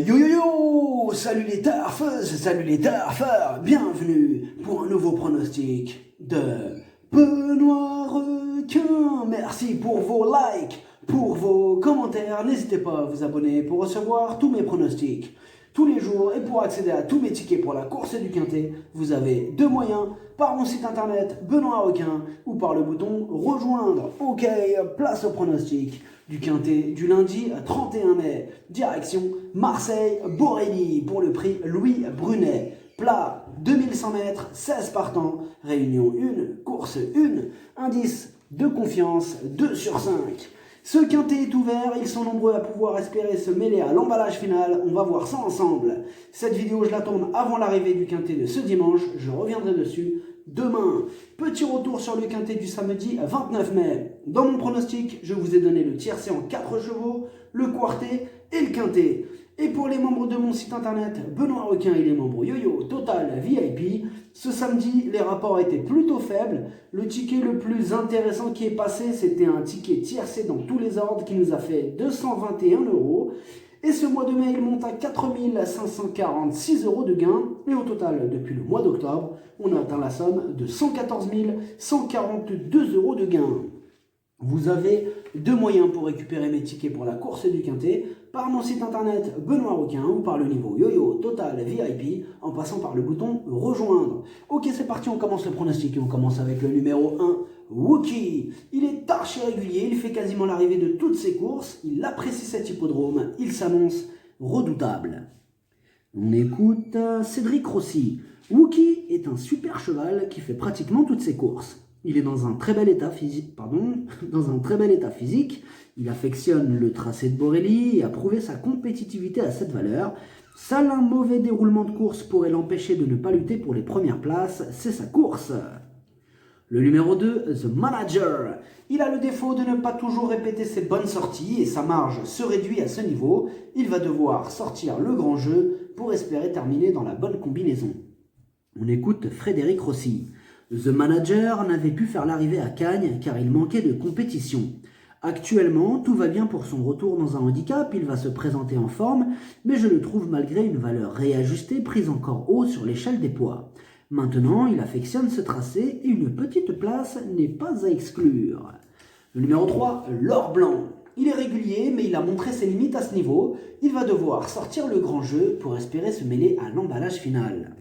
Yo yo yo! Salut les tarfeuses, salut les tarfeurs! Bienvenue pour un nouveau pronostic de Benoît Requin. Merci pour vos likes, pour vos commentaires. N'hésitez pas à vous abonner pour recevoir tous mes pronostics tous les jours. Et pour accéder à tous mes tickets pour la course du Quintet, vous avez deux moyens. Par mon site internet Benoît Requin ou par le bouton rejoindre. Ok, place au pronostic du Quintet du lundi 31 mai. Direction Marseille-Borély pour le prix Louis Brunet. Plat 2100 mètres, 16 partants, réunion 1, course 1, indice de confiance 2 sur 5. Ce Quintet est ouvert, ils sont nombreux à pouvoir espérer se mêler à l'emballage final, on va voir ça ensemble. Cette vidéo je la tourne avant l'arrivée du Quintet de ce dimanche, je reviendrai dessus demain. Petit retour sur le Quintet du samedi 29 mai. Dans mon pronostic, je vous ai donné le tiercé en 4 chevaux, le quartet et le Quintet. Et pour les membres de mon site internet, Benoît Requin et les membres Yo-Yo Total VIP, ce samedi, les rapports étaient plutôt faibles. Le ticket le plus intéressant qui est passé, c'était un ticket tiercé dans tous les ordres qui nous a fait 221 €. Et ce mois de mai, il monte à 4 546 € de gain. Et au total, depuis le mois d'octobre, on a atteint la somme de 114 142 € de gain. Vous avez deux moyens pour récupérer mes tickets pour la course du Quintet, par mon site internet Benoît Requin ou par le niveau Yo-Yo Total VIP en passant par le bouton rejoindre. Ok, c'est parti, on commence le pronostic et on commence avec le numéro 1, Wookie. Il est archi régulier, il fait quasiment l'arrivée de toutes ses courses, il apprécie cet hippodrome, il s'annonce redoutable. On écoute Cédric Rossi. Wookie est un super cheval qui fait pratiquement toutes ses courses. Il est dans un très bel état physique, Il affectionne le tracé de Borély et a prouvé sa compétitivité à cette valeur. Seul un mauvais déroulement de course pourrait l'empêcher de ne pas lutter pour les premières places. C'est sa course. Le numéro 2, The Manager. Il a le défaut de ne pas toujours répéter ses bonnes sorties et sa marge se réduit à ce niveau. Il va devoir sortir le grand jeu pour espérer terminer dans la bonne combinaison. On écoute Frédéric Rossi. The Manager n'avait pu faire l'arrivée à Cagnes car il manquait de compétition. Actuellement, tout va bien pour son retour dans un handicap, il va se présenter en forme, mais je le trouve malgré une valeur réajustée prise encore haut sur l'échelle des poids. Maintenant, il affectionne ce tracé et une petite place n'est pas à exclure. Le numéro 3, L'Or Blanc. Il est régulier, mais il a montré ses limites à ce niveau. Il va devoir sortir le grand jeu pour espérer se mêler à l'emballage final.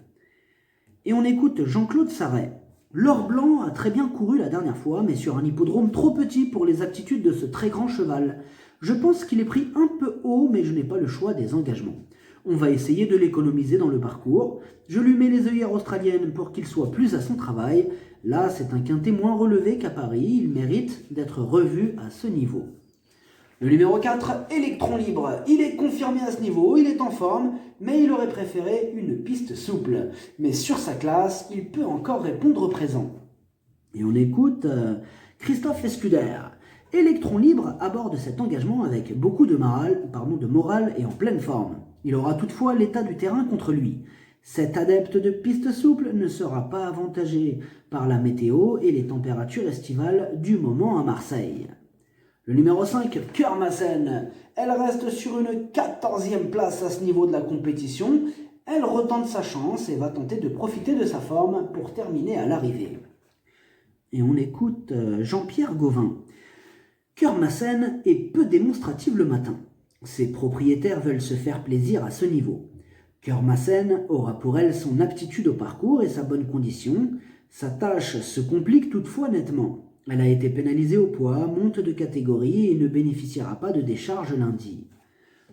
Et on écoute Jean-Claude Sarret. L'Or Blanc a très bien couru la dernière fois, mais sur un hippodrome trop petit pour les aptitudes de ce très grand cheval. Je pense qu'il est pris un peu haut, mais je n'ai pas le choix des engagements. On va essayer de l'économiser dans le parcours. Je lui mets les œillères australiennes pour qu'il soit plus à son travail. Là, c'est un Quintet moins relevé qu'à Paris. Il mérite d'être revu à ce niveau. Le numéro 4, Électron Libre. Il est confirmé à ce niveau, il est en forme, mais il aurait préféré une piste souple. Mais sur sa classe, il peut encore répondre présent. Et on écoute Christophe Escuder. Électron Libre aborde cet engagement avec beaucoup de morale et en pleine forme. Il aura toutefois l'état du terrain contre lui. Cet adepte de piste souple ne sera pas avantagé par la météo et les températures estivales du moment à Marseille. Le numéro 5, Cœur Massène. Elle reste sur une 14e place à ce niveau de la compétition. Elle retente sa chance et va tenter de profiter de sa forme pour terminer à l'arrivée. Et on écoute Jean-Pierre Gauvin. Cœur Massène est peu démonstrative le matin. Ses propriétaires veulent se faire plaisir à ce niveau. Cœur Massène aura pour elle son aptitude au parcours et sa bonne condition. Sa tâche se complique toutefois nettement. Elle a été pénalisée au poids, monte de catégorie et ne bénéficiera pas de décharge lundi.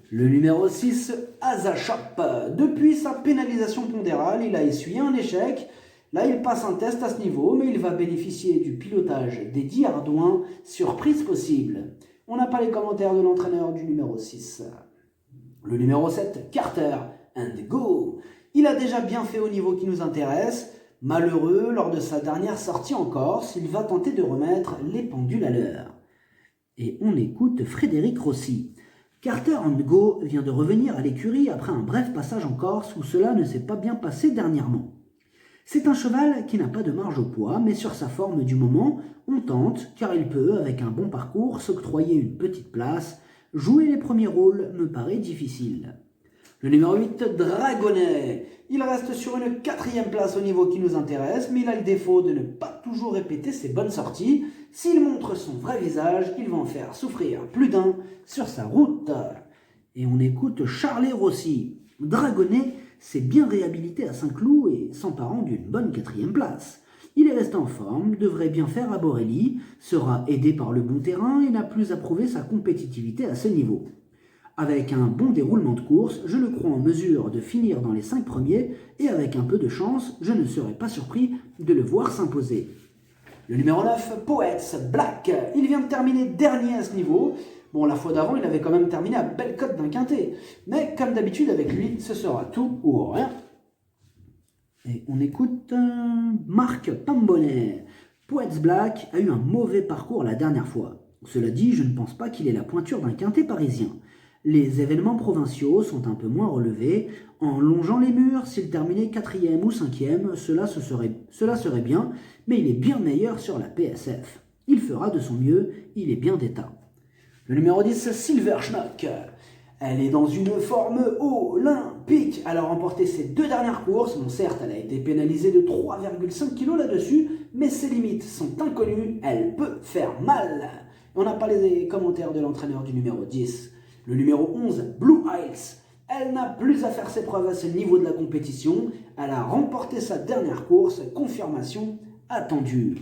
Le numéro 6, Azachop. Depuis sa pénalisation pondérale, il a essuyé un échec. Là, il passe un test à ce niveau, mais il va bénéficier du pilotage d'Eddie Ardouin, surprise possible. On n'a pas les commentaires de l'entraîneur du numéro 6. Le numéro 7, Carter and Go. Il a déjà bien fait au niveau qui nous intéresse. Malheureux, lors de sa dernière sortie en Corse, il va tenter de remettre les pendules à l'heure. Et on écoute Frédéric Rossi. Carter and Go vient de revenir à l'écurie après un bref passage en Corse où cela ne s'est pas bien passé dernièrement. C'est un cheval qui n'a pas de marge au poids, mais sur sa forme du moment, on tente, car il peut, avec un bon parcours, s'octroyer une petite place. Jouer les premiers rôles me paraît difficile. Le numéro 8, Dragonnet. Il reste sur une 4e place au niveau qui nous intéresse, mais il a le défaut de ne pas toujours répéter ses bonnes sorties. S'il montre son vrai visage, il va en faire souffrir plus d'un sur sa route. Et on écoute Charlet Rossi. Dragonnet s'est bien réhabilité à Saint-Cloud et s'emparant d'une bonne 4e place. Il est resté en forme, devrait bien faire à Borelli, sera aidé par le bon terrain et n'a plus à prouver sa compétitivité à ce niveau. Avec un bon déroulement de course, je le crois en mesure de finir dans les 5 premiers et avec un peu de chance, je ne serais pas surpris de le voir s'imposer. Le numéro 9, Poets Black. Il vient de terminer dernier à ce niveau. Bon, la fois d'avant, il avait quand même terminé à belle cote d'un quintet. Mais comme d'habitude avec lui, ce sera tout ou rien. Et on écoute Marc Pambonnet. Poets Black a eu un mauvais parcours la dernière fois. Cela dit, je ne pense pas qu'il ait la pointure d'un quintet parisien. Les événements provinciaux sont un peu moins relevés. En longeant les murs, s'il terminait 4e ou 5e, cela serait bien, mais il est bien meilleur sur la PSF. Il fera de son mieux, il est bien d'état. Le numéro 10, Silver Schnock. Elle est dans une forme olympique. Elle a remporté ses 2 dernières courses. Bon, certes, elle a été pénalisée de 3,5 kg là-dessus, mais ses limites sont inconnues. Elle peut faire mal. On n'a pas les commentaires de l'entraîneur du numéro 10. Le numéro 11, Blue Isles. Elle n'a plus à faire ses preuves à ce niveau de la compétition. Elle a remporté sa dernière course. Confirmation attendue.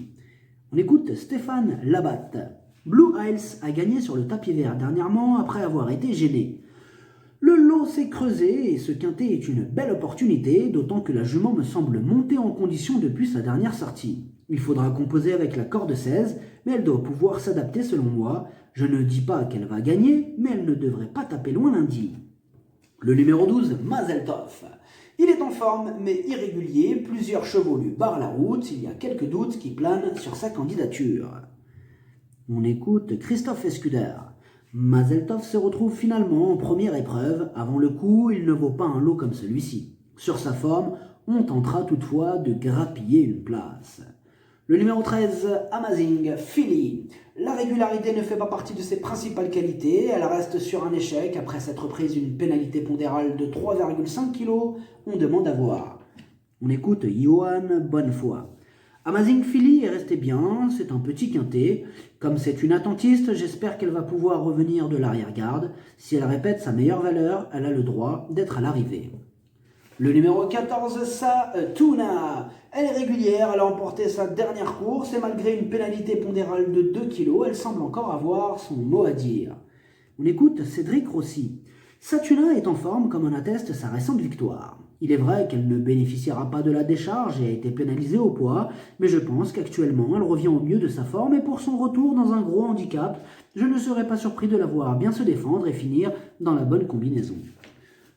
On écoute Stéphane Labatte. Blue Isles a gagné sur le tapis vert dernièrement après avoir été gêné. Le lot s'est creusé et ce quintet est une belle opportunité, d'autant que la jument me semble monter en condition depuis sa dernière sortie. Il faudra composer avec la corde 16, mais elle doit pouvoir s'adapter selon moi. Je ne dis pas qu'elle va gagner, mais elle ne devrait pas taper loin lundi. Le numéro 12, Mazeltov. Il est en forme, mais irrégulier. Plusieurs chevaux lui barrent la route. Il y a quelques doutes qui planent sur sa candidature. On écoute Christophe Escuder. Mazeltov se retrouve finalement en première épreuve. Avant le coup, il ne vaut pas un lot comme celui-ci. Sur sa forme, on tentera toutefois de grappiller une place. Le numéro 13, Amazing Philly. La régularité ne fait pas partie de ses principales qualités. Elle reste sur un échec après s'être prise une pénalité pondérale de 3,5 kg. On demande à voir. On écoute Johan Bonnefoy. Amazing Philly est resté bien, c'est un petit quintet. Comme c'est une attentiste, j'espère qu'elle va pouvoir revenir de l'arrière-garde. Si elle répète sa meilleure valeur, elle a le droit d'être à l'arrivée. Le numéro 14, Tuna. Elle est régulière, elle a emporté sa dernière course et malgré une pénalité pondérale de 2 kg, elle semble encore avoir son mot à dire. On écoute Cédric Rossi. Satuna est en forme comme en atteste sa récente victoire. Il est vrai qu'elle ne bénéficiera pas de la décharge et a été pénalisée au poids, mais je pense qu'actuellement elle revient au mieux de sa forme et pour son retour dans un gros handicap, je ne serais pas surpris de la voir bien se défendre et finir dans la bonne combinaison.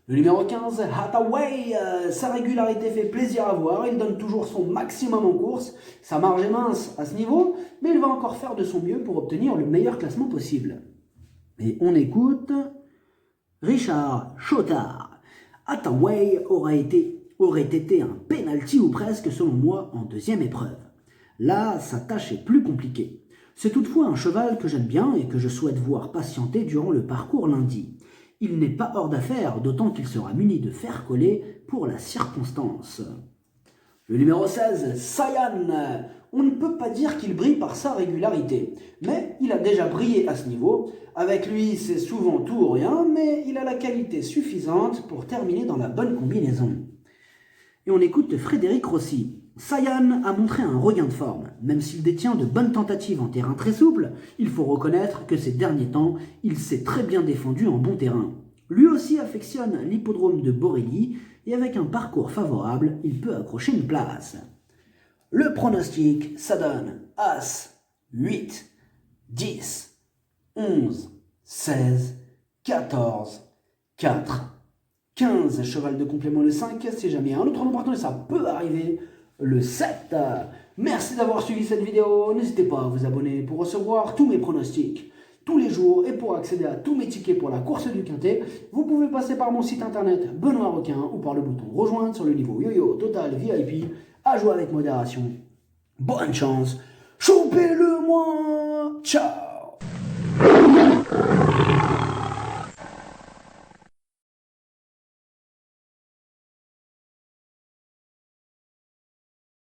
Le numéro 15, Hathaway, sa régularité fait plaisir à voir, il donne toujours son maximum en course, sa marge est mince à ce niveau, mais il va encore faire de son mieux pour obtenir le meilleur classement possible. Et on écoute Richard Chotard. Hathaway aurait été un penalty ou presque selon moi en 2e épreuve. Là, sa tâche est plus compliquée. C'est toutefois un cheval que j'aime bien et que je souhaite voir patienter durant le parcours lundi. Il n'est pas hors d'affaire, d'autant qu'il sera muni de fer collé pour la circonstance. Le numéro 16, Cyan. On ne peut pas dire qu'il brille par sa régularité, mais il a déjà brillé à ce niveau. Avec lui, c'est souvent tout ou rien, mais il a la qualité suffisante pour terminer dans la bonne combinaison. Et on écoute Frédéric Rossi. Cyan a montré un regain de forme. Même s'il détient de bonnes tentatives en terrain très souple, il faut reconnaître que ces derniers temps, il s'est très bien défendu en bon terrain. Lui aussi affectionne l'hippodrome de Borelli et avec un parcours favorable, il peut accrocher une place. Le pronostic, ça donne As, 8, 10, 11, 16, 14, 4, 15, cheval de complément le 5, si jamais un autre nom partant, ça peut arriver le 7. Merci d'avoir suivi cette vidéo, n'hésitez pas à vous abonner pour recevoir tous mes pronostics tous les jours et pour accéder à tous mes tickets pour la course du Quintet, vous pouvez passer par mon site internet Benoît Requin ou par le bouton rejoindre sur le niveau Yo-Yo Total VIP, à jouer avec modération. Bonne chance, choupez-le moi, ciao.